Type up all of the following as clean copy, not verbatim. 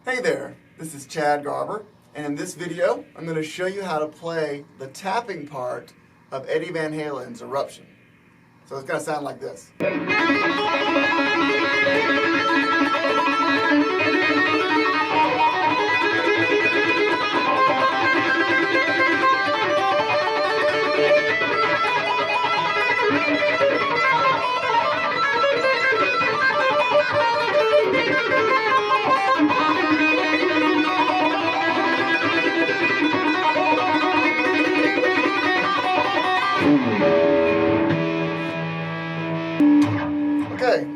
Hey there, this is Chad Garber, and in this video I'm going to show you how to play the tapping part of Eddie Van Halen's Eruption. So it's going to sound like this. Okay,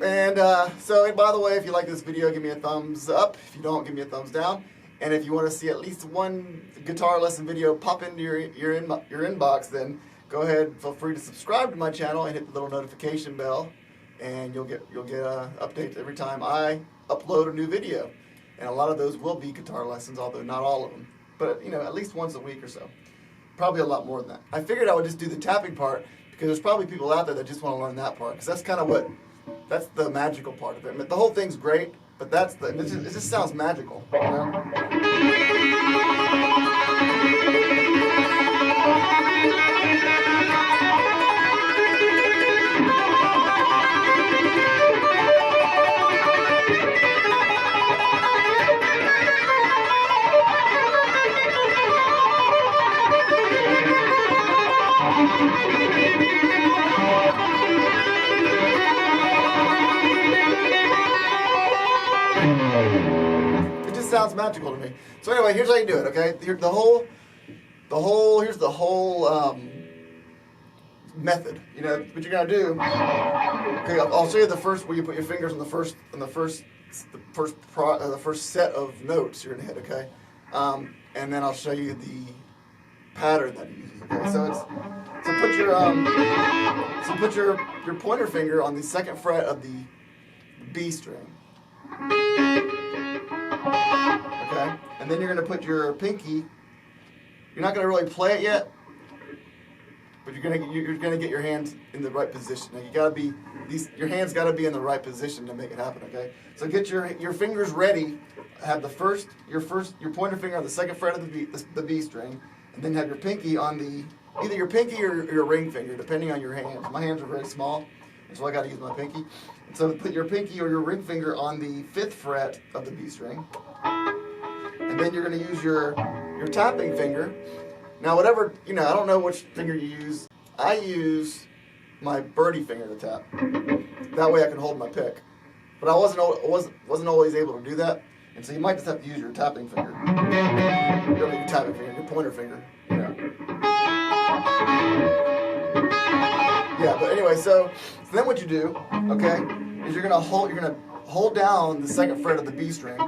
and so by the way, if you like this video, give me a thumbs up. If you don't, give me a thumbs down. And if you want to see at least one guitar lesson video pop into your inbox, then go ahead, feel free to subscribe to my channel and hit the little notification bell, and you'll get updates every time I upload a new video. And a lot of those will be guitar lessons, although not all of them, but at least once a week or so. Probably a lot more than that. I figured I would just do the tapping part because there's probably people out there that just want to learn that part, because that's kind of that's the magical part of it. I mean, the whole thing's great, but it just sounds magical, you know? It just sounds magical to me. So anyway, here's how you do it. Okay, here's the whole method. You know what you're gonna do. Okay, I'll show you the first where you put your fingers on the first set of notes you're gonna hit. Okay, and then I'll show you the pattern that he uses. Okay, so put your pointer finger on the second fret of the B string. Okay, and then you're going to put your pinky. You're not going to really play it yet, but you're going to get your hands in the right position. Now your hands got to be in the right position to make it happen. Okay, so get your fingers ready. Have your pointer finger on the second fret of the B string, and then have your pinky on either your pinky or your ring finger, depending on your hands. My hands are very small, and so I got to use my pinky. And so put your pinky or your ring finger on the 5th fret of the B string, and then you're going to use your tapping finger. Now, whatever I don't know which finger you use. I use my birdie finger to tap. That way, I can hold my pick. But I wasn't always able to do that, and so you might just have to use your tapping finger. Your tapping finger, your pointer finger. Yeah, but anyway, so then what you do, okay, is you're gonna hold down the second fret of the B string,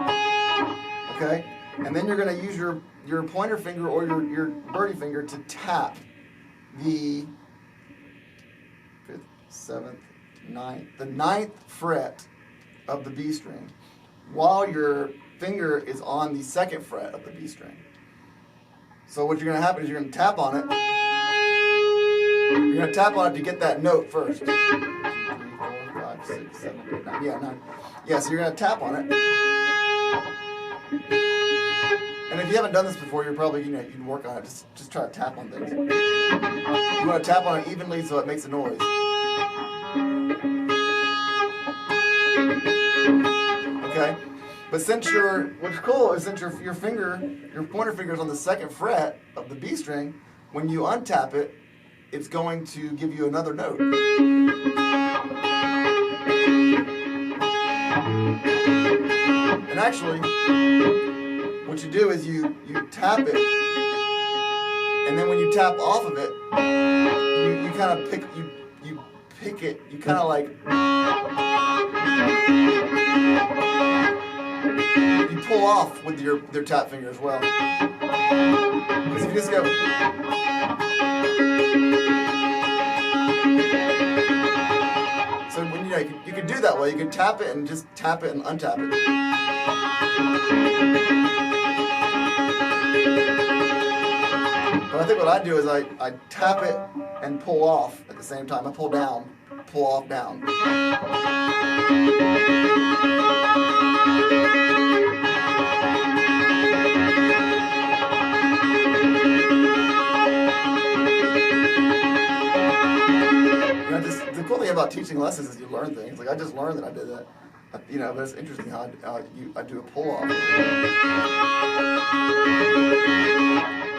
okay, and then you're gonna use your pointer finger or your birdie finger to tap the 5th, 7th, 9th, the 9th fret of the B string, while your finger is on the 2nd fret of the B string. So what you're gonna happen is you're gonna tap on it. You're going to tap on it to get that note first. 1, 2, 3, 4, 5, 6, 7, 8, 9. Yeah, 9. Yeah, so you're going to tap on it. And if you haven't done this before, you're probably, you can work on it. Just try to tap on things. You want to tap on it evenly so it makes a noise. Okay? But what's cool is since your pointer finger is on the 2nd fret of the B string, when you untap it, it's going to give you another note. And actually, what you do is you tap it, and then when you tap off of it, you kind of pick it, you kind of like, you pull off with your tap finger as well. Because if you just go, so when you can do that way. You can tap it and just tap it and untap it. But I think what I do is I tap it and pull off at the same time. I pull down, pull off, down. about teaching lessons is you learn things. Like I just learned that I did that. You know, but it's interesting how I do a pull off.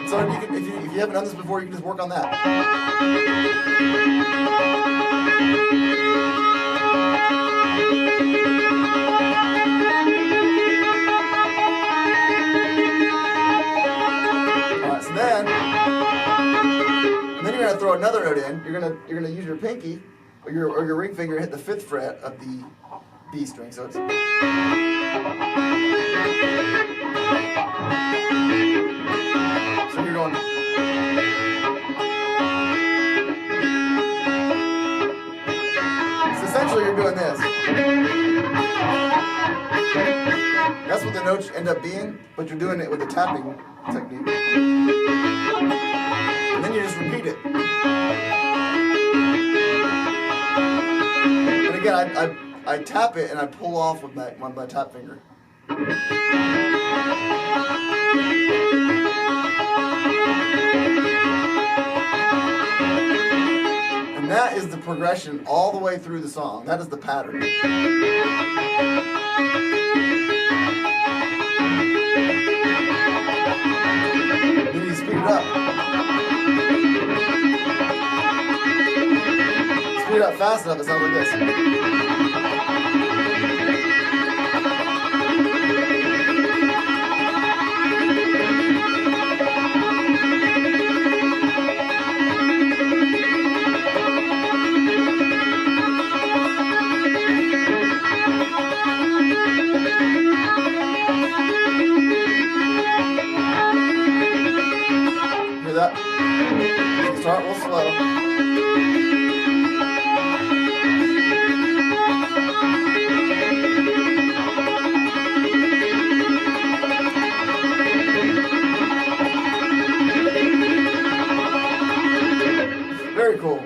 So you can, if you haven't done this before, you can just work on that. All right, so then you're gonna throw another note in. You're gonna use your pinky or your ring finger, hit the 5th fret of the B string. So it's. So you're going. So essentially you're doing this. That's what the notes end up being, but you're doing it with a tapping technique. And then you just repeat it. And again, I tap it and I pull off with my tap finger. And that is the progression all the way through the song. That is the pattern. Then you speed it up. Speed it up fast enough, it sounds like this. That. Start real slow. Very cool.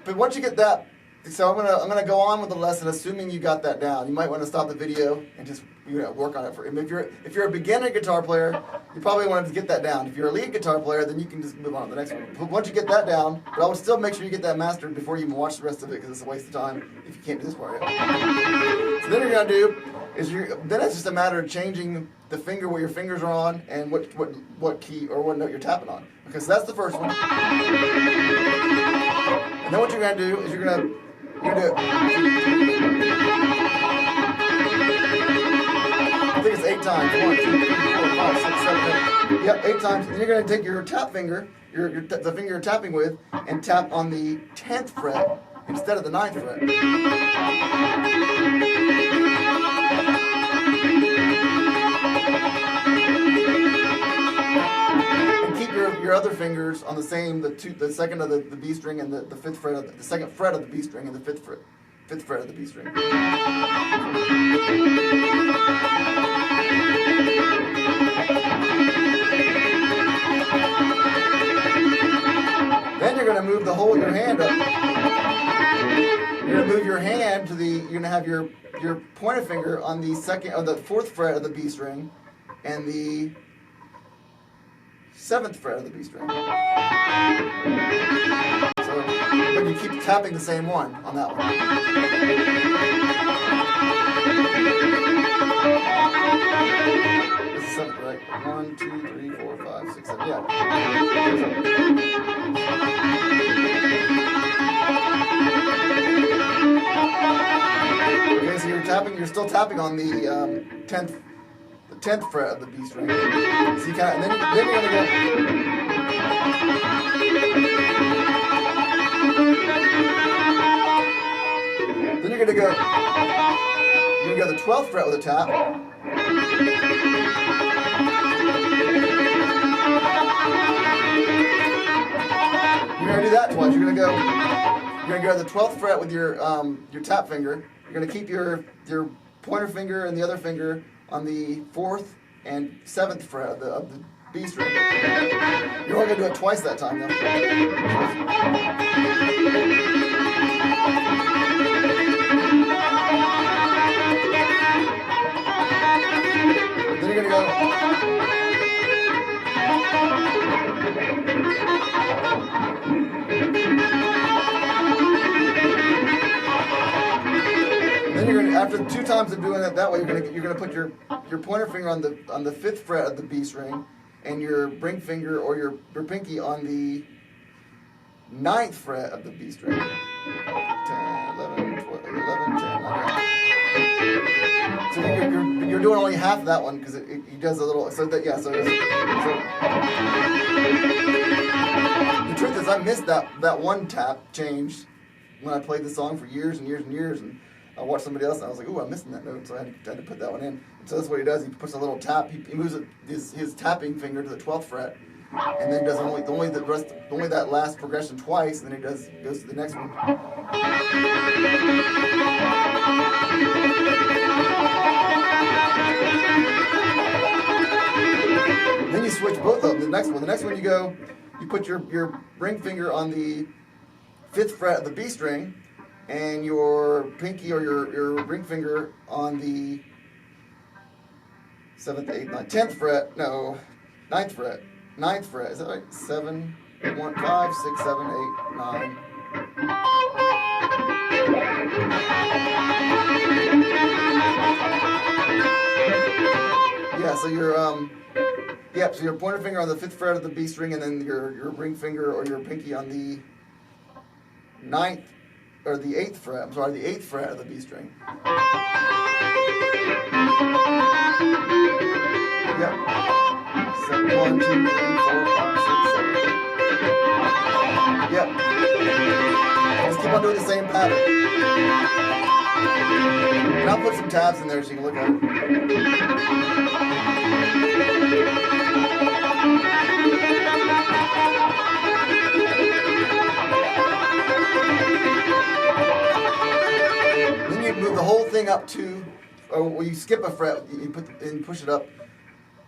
But once you get that, so I'm gonna go on with the lesson, assuming you got that down. You might want to stop the video and just work on it for. If you're a beginner guitar player, you probably want to get that down. If you're a lead guitar player, then you can just move on to the next one. But once you get that down, but I would still make sure you get that mastered before you even watch the rest of it, because it's a waste of time if you can't do this part yet. So then you're gonna do is then it's just a matter of changing the finger where your fingers are on and what key or what note you're tapping on. Okay, so that's the first one. And then what you're gonna do is you're gonna do it. I think it's 8 times. 1, 2, 3, 4, 5, 6, 7, 8. Yep, 8 times. And you're going to take your tap finger, the finger you're tapping with, and tap on the 10th fret instead of the 9th fret. And keep your other fingers on the same, the second of the B string and the 5th fret of the second fret of the B string and the 5th fret of the B string. Then you're going to move your hand up. You're going to move your hand to you're going to have your pointer finger on the 4th fret of the B string and the 7th fret of the B string. So, but you keep tapping the same one on that one. This is 7th, right? 1, 2, 3, 4, 5, 6, 7. Yeah. Okay, so you're still tapping on the 10th fret of the B string. So you kind of, then you're gonna go. Then you're gonna go the 12th fret with a tap. You're gonna do that twice. You're gonna go to the 12th fret with your tap finger. You're gonna keep your pointer finger and the other finger on the 4th and 7th fret of the B string. You're only gonna do it twice that time though. Then you're gonna go. after 2 times of doing it that way, you're gonna put your pointer finger on the 5th fret of the B string, and your ring finger or your pinky on the 9th fret of the B string. 10, 11, 12, 11, 10, like that. So you're doing only half of that one because he does a little. So that, yeah. So the truth is, I missed that one tap change when I played the song for years and years and years, and I watched somebody else and I was like, "Ooh, I'm missing that note," so I had to put that one in. And so that's what he does. He puts a little tap. He moves his tapping finger to the 12th fret, and then does only that last progression twice, and then he goes to the next one. Then you switch both of them. The next one you put your ring finger on the 5th fret of the B string, and your pinky or your ring finger on the 7th, 8th, 9th, 10th fret. No, 9th fret. 9th fret. Is that right? 7, 1, 5, 6, 7, 8, 9. Yeah, so so your pointer finger on the 5th fret of the B string, and then your ring finger or your pinky on the 9th or the 8th fret. I'm sorry, the 8th fret of the B string. Yep. 1, 2, 3, 4, 5, 6, 7. Yep. Just keep on doing the same pattern. And I'll put some tabs in there so you can look at it. Then you move the whole thing up to, or you skip a fret, you push it up.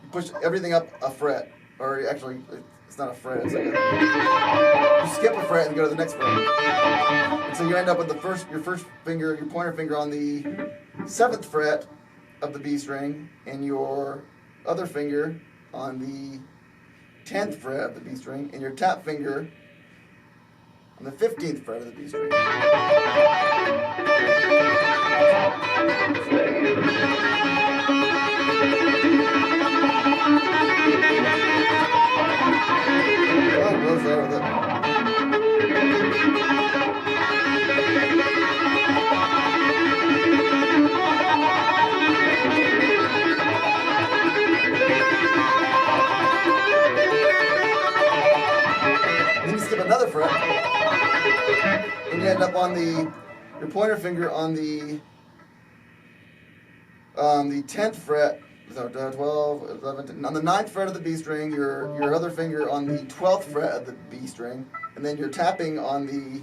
You push everything up a fret, or actually, it's not a fret. It's like you skip a fret and go to the next fret. And so you end up with your pointer finger on the 7th fret of the B string, and your other finger on the 10th fret of the B string, and your tap finger on the 15th fret of the B string. Then you skip another fret, and you end up on your pointer finger on the 10th fret. 12, 11, on the 9th fret of the B string, your other finger on the 12th fret of the B string, and then you're tapping on the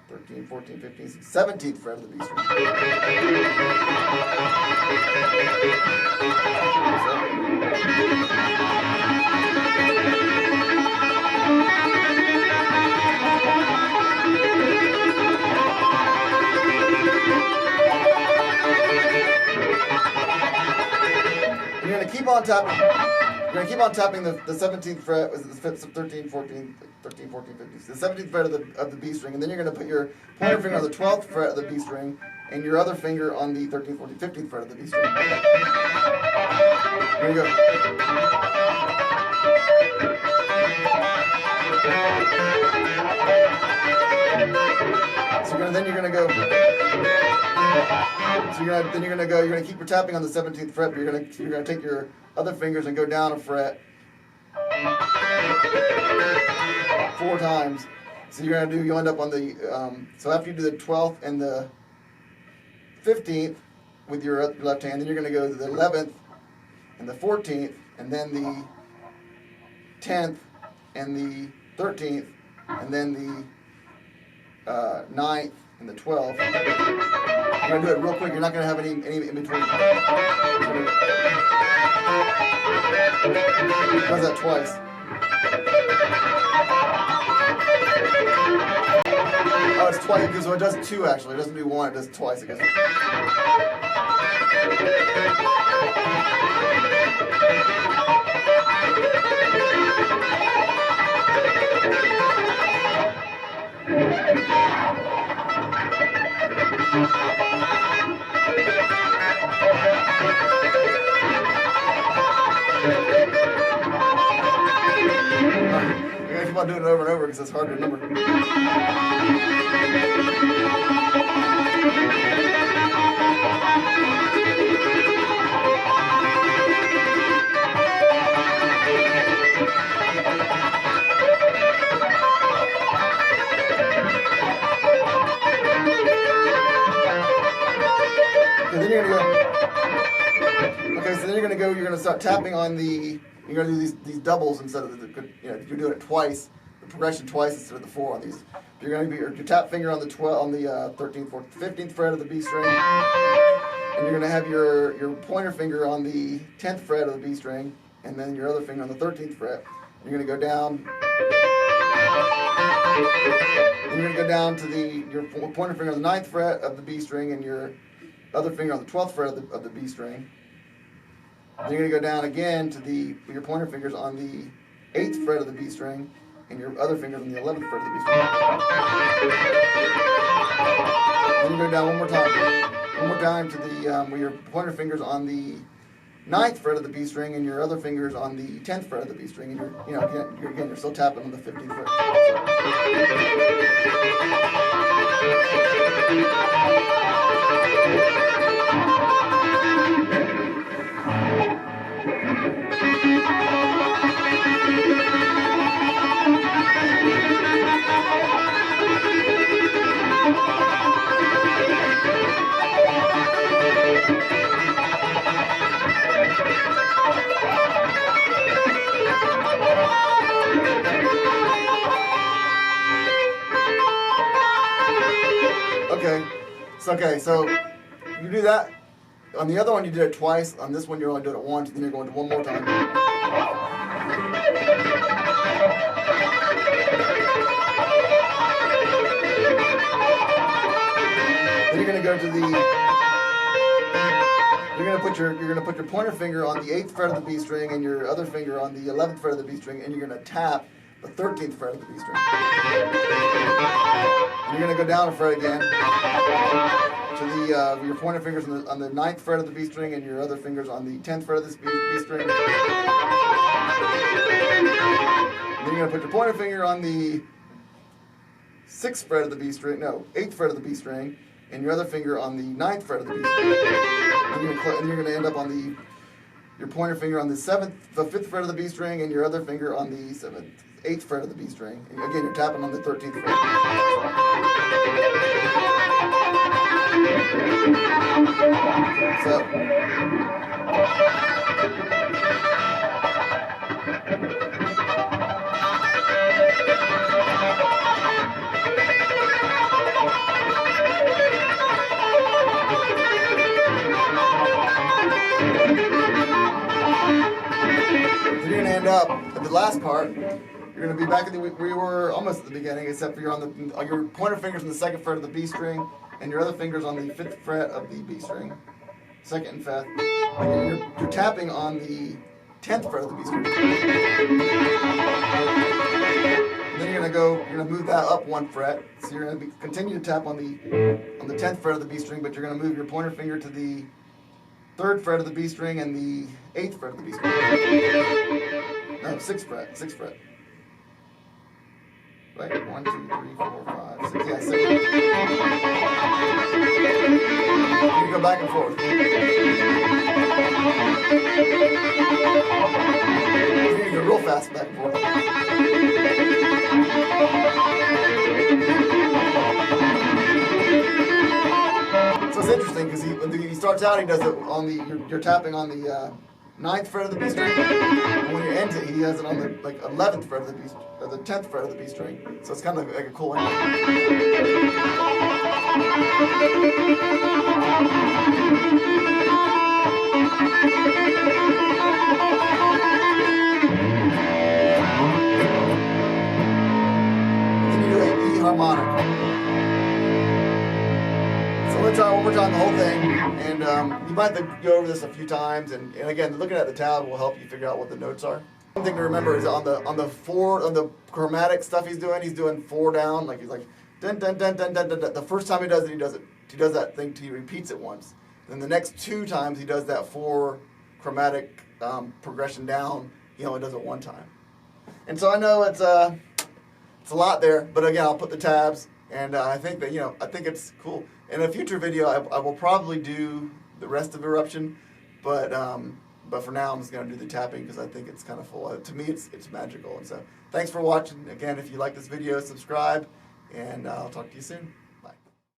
13, 14, 15, 17th fret of the B string. You're going to keep on tapping. You're going to keep on tapping the 17th fret, the 13, 14, 15, the 17th fret of the B string, and then you're going to put your pointer finger on the 12th fret of the B string, and your other finger on the 13, 14, 15th fret of the B string. Here you go. So then you're going to go. So you're gonna keep your tapping on the 17th fret, but you're gonna take your other fingers and go down a fret 4 times. So you'll end up on the so after you do the 12th and the 15th with your left hand, then you're gonna go to the 11th and the 14th, and then the 10th and the 13th, and then the 9th and the 12th. I'm going to do it real quick. You're not going to have any in between. It does that twice. Oh, it's twice. Because it does 2 actually. It doesn't do 1. It does twice. It goes. keep on doing it over and over because it's hard to remember. You're going to start tapping on the, you're going to do these doubles instead of you're doing it twice, the progression twice instead of the 4 on these. You're going to be your tap finger on the 13th, 14th, 15th fret of the B string, and you're going to have your pointer finger on the 10th fret of the B string, and then your other finger on the 13th fret. You're going to go down. Then you're going to go down to your pointer finger on the 9th fret of the B string, and your other finger on the 12th fret of the B string. Then you're going to go down again to your pointer fingers on the 8th fret of the B string, and your other fingers on the 11th fret of the B string. Then you go down one more time to with your pointer fingers on the 9th fret of the B string, and your other fingers on the 10th fret of the B string, and you're still tapping on the 15th fret. So you do that. On the other one, you did it twice. On this one, you're only doing it once. Then you're going to one more time. Then you're going to go to you're going to put your pointer finger on the 8th fret of the B string and your other finger on the 11th fret of the B string, and you're going to tap the 13th fret of the B string. And you're going to go down a fret again to your pointer fingers on the 9th fret of the B string and your other fingers on the 10th fret of the B string. And then you're going to put your pointer finger on the 6th fret of the B string, 8th fret of the B string, and your other finger on the 9th fret of the B string. And you're going to end up on your pointer finger on the 5th fret of the B string, and your other finger on the 8th fret of the B string. And again, you're tapping on the 13th fret. So, you're going to end up at the last part. You're going to be back at where you were almost at the beginning, except for you're on your pointer fingers on the 2nd fret of the B string, and your other fingers on the 5th fret of the B string, 2nd and 5th. And you're tapping on the 10th fret of the B string. And then you're going to move that up one fret. So you're going to continue to tap on the 10th fret of the B string, but you're going to move your pointer finger to the 3rd fret of the B string and the 8th fret of the B string. No, 6th fret. Right, 1, 2, 3, 4, 5, 6. Yeah, 6. You go back and forth. You go real fast back and forth. So it's interesting because when he starts out, he does it on you're tapping on the 9th fret of the B string, and when you end it, he has it on the 11th fret of the B string, or the 10th fret of the B string. So it's kind of like a cool ending. Then you do an E harmonic. So let's try one more time the whole thing, and you might have to go over this a few times, and again, looking at the tab will help you figure out what the notes are. One thing to remember is on the chromatic stuff he's doing 4 down, like he's like dun dun dun dun dun dun dun. The first time he does it, he does that thing, he repeats it once. Then the next 2 times he does that 4 chromatic progression down, he only does it 1 time. And so I know it's It's a lot there, but again, I'll put the tabs, and I think that, I think it's cool. In a future video, I will probably do the rest of Eruption, but for now, I'm just going to do the tapping because I think it's kind of full. To me, it's magical. And so, thanks for watching. Again, if you like this video, subscribe, and I'll talk to you soon.